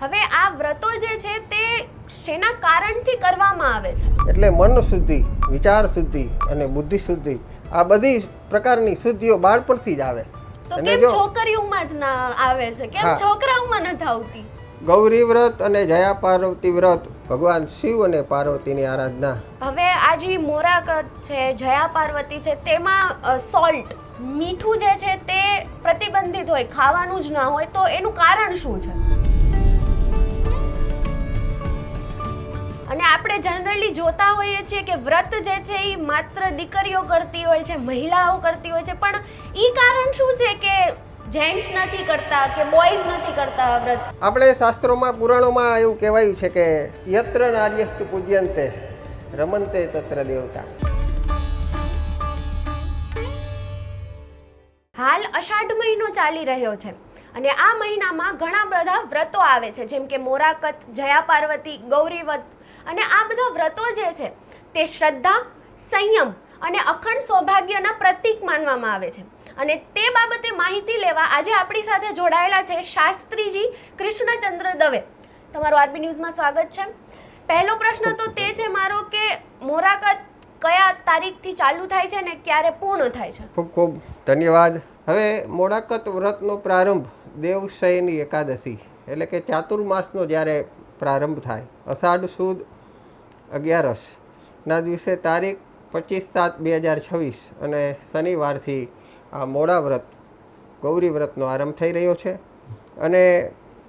હવે આ વ્રતો જે છે તે શેના કારણથી કરવામાં આવે છે? એટલે મન શુદ્ધિ, વિચાર શુદ્ધિ અને બુદ્ધિ શુદ્ધિ, આ બધી પ્રકારની શુદ્ધિઓ બાળપણથી જ આવે. તો કેમ છોકરીઓમાં જ ના આવે છે, કેમ છોકરાઓમાં નથી આવતી? ગૌરી વ્રત અને જયા પાર્વતી વ્રત, ભગવાન શિવ અને પાર્વતીની આરાધના. હવે આ જે મોરાકત છે, જયા પાર્વતી છે, તેમાં સોલ્ટ મીઠું જે છે તે પ્રતિબંધિત હોય, ખાવાનું જ ના હોય, તો એનું કારણ શું છે? અને આપણે જનરલી જોતા હોઈએ છીએ કે વ્રત જે છે એ માત્ર દીકરીઓ કરતી હોય છે, મહિલાઓ કરતી હોય છે, પણ એ કારણ શું છે કે જેન્ટ્સ નથી કરતા કે બોયઝ નથી કરતા વ્રત? આપણે શાસ્ત્રોમાં, પુરાણોમાં એવું કહેવાયું છે કે યત્ર નાર્યસ્તુ પૂજ્યંતે રમંતે તત્ર દેવતા. હાલ અષાઢ મહિનો ચાલી રહ્યો છે અને આ મહિનામાં ઘણા બધા વ્રતો આવે છે, જેમ કે મોરાકત, જયા પાર્વતી, ગૌરી વ્રત. અને આ બધા વ્રતો જે છે તે શ્રદ્ધા, સંયમ અને અખંડ સૌભાગ્યના પ્રતીક માનવામાં આવે છે. અને તે બાબતે માહિતી લેવા આજે આપણી સાથે જોડાયેલા છે શાસ્ત્રીજી કૃષ્ણચંદ્ર દવે. તમારું આરબી ન્યૂઝમાં સ્વાગત છે. પહેલો પ્રશ્ન તો તે છે મારો કે મોરાકત કયા તારીખથી ચાલુ થાય છે ને ક્યારે પૂર્ણ થાય છે? ખૂબ ખૂબ ધન્યવાદ. હવે મોરાકત વ્રતનો પ્રારંભ દેવશયની એકાદશી એટલે કે ચાતુર્માસનો જ્યારે પ્રારંભ થાય, અષાઢ સુદ 11ના દિવસે તારીખ 25/7/2026 અને શનિવારથી આ મોડા વ્રત, ગૌરી વ્રતનો આરંભ થઈ રહ્યો છે અને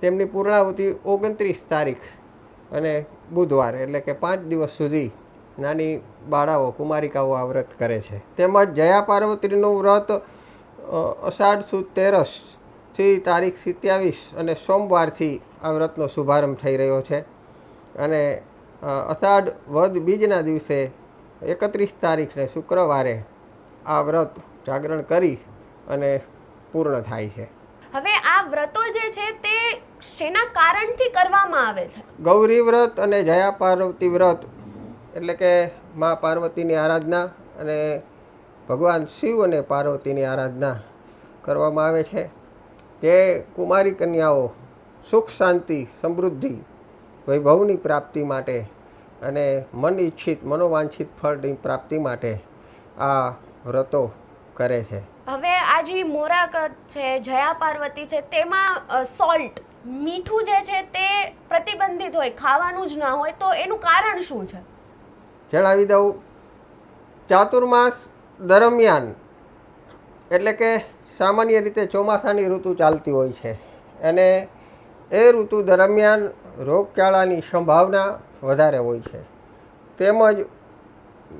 તેમની પૂર્ણાહુતિ 29 તારીખ અને બુધવાર એટલે કે 5 દિવસ સુધી નાની બાળાઓ, કુમારિકાઓ આ વ્રત કરે છે. તેમજ જયા પાર્વતીનું વ્રત અષાઢ સુદ 13થી તારીખ 27 અને સોમવારથી આ વ્રતનો શુભારંભ થઈ રહ્યો છે અને અષાઢ વદ બીજના દિવસે 31 તારીખને શુક્રવારે આ વ્રત જાગરણ કરી અને પૂર્ણ થાય છે. હવે આ વ્રતો જે છે તે શેના કારણથી કરવામાં આવે છે? ગૌરી વ્રત અને જયા પાર્વતી વ્રત એટલે કે મા પાર્વતીની આરાધના અને ભગવાન શિવ અને પાર્વતીની આરાધના કરવામાં આવે છે. જે કુમારી કન્યાઓ સુખ, શાંતિ, સમૃદ્ધિ, વૈભવની પ્રાપ્તિ માટે અને મન ઈચ્છિત, મનોવાંછિત ફળની પ્રાપ્તિ માટે આ વ્રતો કરે છે. હવે આ જે મોરાકત છે, જયા પાર્વતી છે, તેમાં સોલ્ટ મીઠું જે છે તે પ્રતિબંધિત હોય, ખાવાનું જ ના હોય, તો એનું કારણ શું છે? જણાવી દઉં. ચાતુર્માસ દરમિયાન એટલે કે સામાન્ય રીતે ચોમાસાની ઋતુ ચાલતી હોય છે અને એ ઋતુ દરમિયાન રોગચાળાની સંભાવના વધારે હોય છે. તેમજ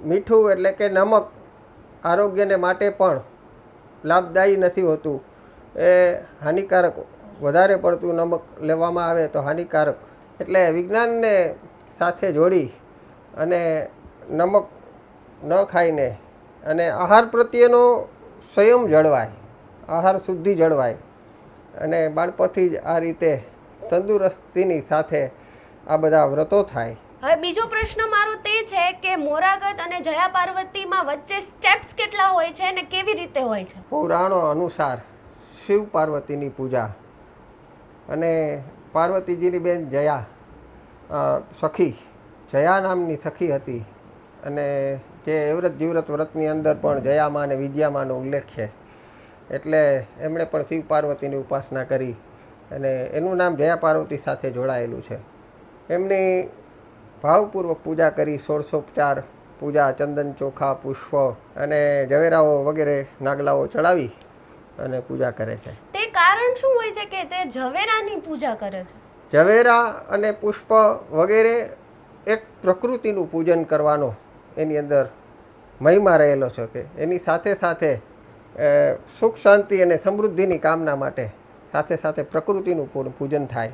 મીઠું એટલે કે નમક આરોગ્યને માટે પણ લાભદાયી નથી હોતું. એ હાનિકારક, વધારે પડતું નમક લેવામાં આવે તો હાનિકારક. એટલે વિજ્ઞાનને સાથે જોડી અને નમક ન ખાઈને અને આહાર પ્રત્યેનો સંયમ જળવાય, આહાર શુદ્ધિ જળવાય અને બાળપણથી જ આ રીતે તંદુરસ્તીની સાથે આ બધા વ્રતો થાય. હવે બીજો પ્રશ્ન મારો તે છે કે મોરાકત અને જયા પાર્વતીમાં વચ્ચે સ્ટેપ્સ કેટલા હોય છે અને કેવી રીતે હોય છે? પુરાણો અનુસાર શિવ પાર્વતીની પૂજા અને પાર્વતીજીની બેન જયા, સખી જયા નામની સખી હતી અને જે એવ્રત જીવ્રત વ્રતની અંદર પણ જયામાં અને વિજયામાંનો ઉલ્લેખ છે. એટલે એમણે પણ શિવ પાર્વતીની ઉપાસના કરી અને એનું નામ જયા પાર્વતી સાથે જોડાયેલું છે. એમની ભાવપૂર્વક પૂજા કરી, ષોડશોપચાર પૂજા, ચંદન, ચોખા, પુષ્પ અને ઝવેરાઓ વગેરે નાગલાઓ ચડાવી અને પૂજા કરે છે. તે કારણ શું હોય છે કે તે ઝવેરાની પૂજા કરે છે? ઝવેરા અને પુષ્પ વગેરે એક પ્રકૃતિનું પૂજન કરવાનો એની અંદર મહિમા રહેલો છે કે એની સાથે સાથે સુખ, શાંતિ અને સમૃદ્ધિની કામના માટે સાથે સાથે પ્રકૃતિનું પૂજન થાય.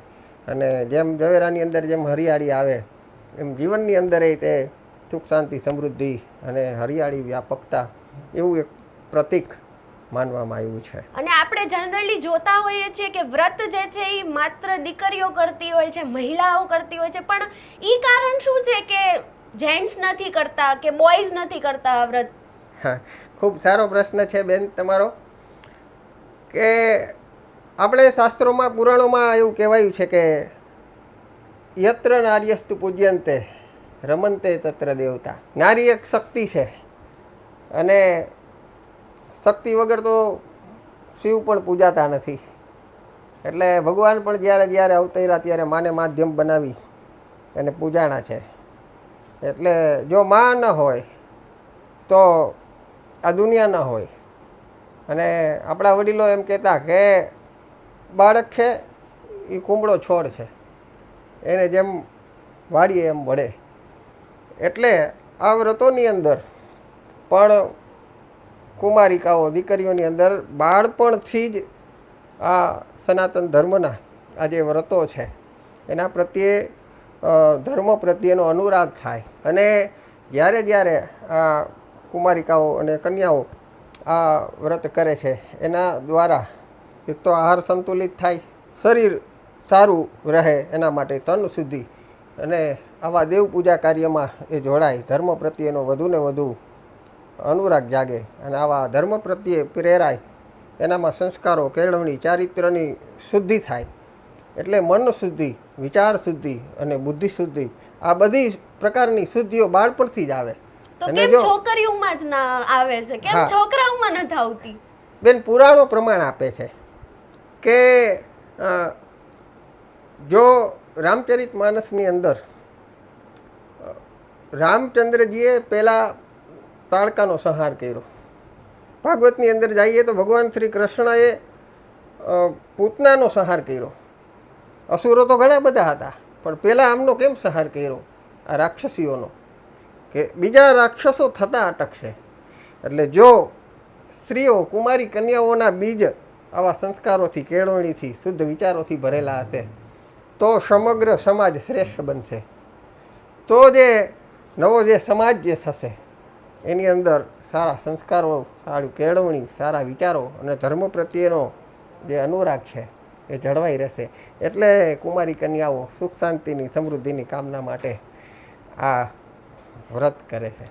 અને જેમ ઝવેરાની અંદર જેમ હરિયાળી આવે એમ જીવનની અંદર તે સુખ, શાંતિ, સમૃદ્ધિ અને હરિયાળી, વ્યાપકતા એવું એક પ્રતીક માનવામાં આવ્યું છે. અને આપણે જનરલી જોતા હોઈએ છીએ કે વ્રત જે છે એ માત્ર દીકરીઓ કરતી હોય છે, મહિલાઓ કરતી હોય છે, પણ એ કારણ શું છે કે જેન્ટ્સ નથી કરતા કે બોયઝ નથી કરતા આ વ્રત? હા, ખૂબ સારો પ્રશ્ન છે બેન તમારો. કે આપણે શાસ્ત્રોમાં, પુરાણોમાં એવું કહેવાયું છે કે યત્ર નાર્યસ્તુ પૂજ્યંતે રમંતે તત્ર દેવતા. નારી એક શક્તિ છે અને શક્તિ વગર તો શિવ પણ પૂજાતા નથી. એટલે ભગવાન પણ જ્યારે જ્યારે અવતર્યા ત્યારે માને માધ્યમ બનાવી અને પૂજાણા છે. એટલે જો માં ન હોય તો આ દુનિયા ન હોય. અને આપણા વડીલો એમ કહેતા કે બાળક છે એ કુમળો છોડ છે, એને જેમ વાળીએ એમ વળે. એટલે આ વ્રતોની અંદર પણ કુમારિકાઓ દીકરીઓની અંદર બાળપણથી જ આ સનાતન ધર્મના આ જે વ્રતો છે એના પ્રત્યે ધર્મ પ્રત્યેનો અનુરાગ થાય. અને જ્યારે જ્યારે આ કુમારિકાઓ અને કન્યાઓ આ વ્રત કરે છે એના દ્વારા એક તો આહાર સંતુલિત થાય, શરીર સારું રહે એના માટે તન શુદ્ધિ, અને આવા દેવ પૂજા કાર્યમાં એ જોડાય, ધર્મ પ્રત્યેનો વધુને વધુ અનુરાગ જાગે અને આવા ધર્મ પ્રત્યે પ્રેરાય. એનામાં સંસ્કારો, કેળવણી, ચારિત્ર્યની શુદ્ધિ થાય. એટલે મન શુદ્ધિ, વિચાર શુદ્ધિ અને બુદ્ધિ શુદ્ધિ, આ બધી પ્રકારની શુદ્ધિઓ બાળપણથી જ આવે. તો કેમ છોકરીઓમાં જ ના આવે છે, કેમ છોકરાઓમાં નથી આવતી? બેન, પુરાણો પ્રમાણ આપે છે કે જો રામચરિત માનસની અંદર રામચંદ્રજીએ પહેલાં તાળકાનો સંહાર કર્યો. ભાગવતની અંદર જઈએ તો ભગવાન શ્રી કૃષ્ણએ પૂતનાનો સંહાર કર્યો. અસુરો તો ઘણા બધા હતા, પણ પહેલાં આમનો કેમ સંહાર કર્યો? આ રાક્ષસીઓનો, કે બીજા રાક્ષસો થતાં અટકશે. એટલે જો સ્ત્રીઓ, કુમારી કન્યાઓના બીજ આવા સંસ્કારોથી, કેળવણીથી, શુદ્ધ વિચારોથી ભરેલા હશે તો સમગ્ર સમાજ શ્રેષ્ઠ બનશે. તો જે નવો જે સમાજ જે થશે એની અંદર સારા સંસ્કારો, સારી કેળવણી, સારા વિચારો અને ધર્મ પ્રત્યેનો જે અનુરાગ છે એ જળવાઈ રહેશે. એટલે કુમારી કન્યાઓ સુખ શાંતિની, સમૃદ્ધિની કામના માટે આ વ્રત કરે છે.